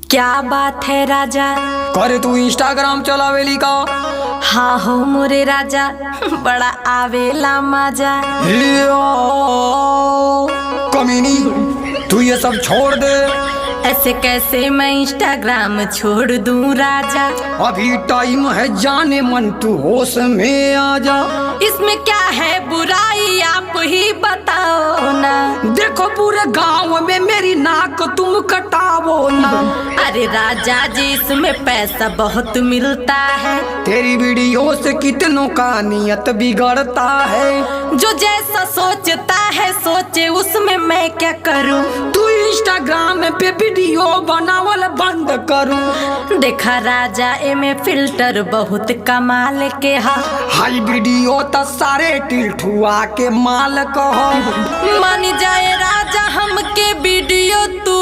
क्या बात है राजा? करे तू इंस्टाग्राम चलावेली का? हाँ हो मोरे राजा, बड़ा आवेला मजा। कमीनी, तू ये सब छोड़ दे। ऐसे कैसे मैं इंस्टाग्राम छोड़ दूं राजा? अभी टाइम है जाने मन, तू होश में आ जा। इसमें क्या है बुराई, आप ही बताओ ना। देखो पूरे गांव में मेरी नाक तुम कटावो ना। अरे राजा जी, इसमें पैसा बहुत मिलता है। तेरी वीडियो से कितनों का नियत बिगड़ता है। जो जैसा सोचता है सोचे, उसमें मैं क्या करूं। तू इंस्टाग्राम पे वीडियो बनावल बंद करूं। देखा राजा, एमे फिल्टर बहुत कमाल के हा। हाई वीडियो तो सारे टिल्ठुआ के माल कहो। मान जाए राजा हमके वीडियो तू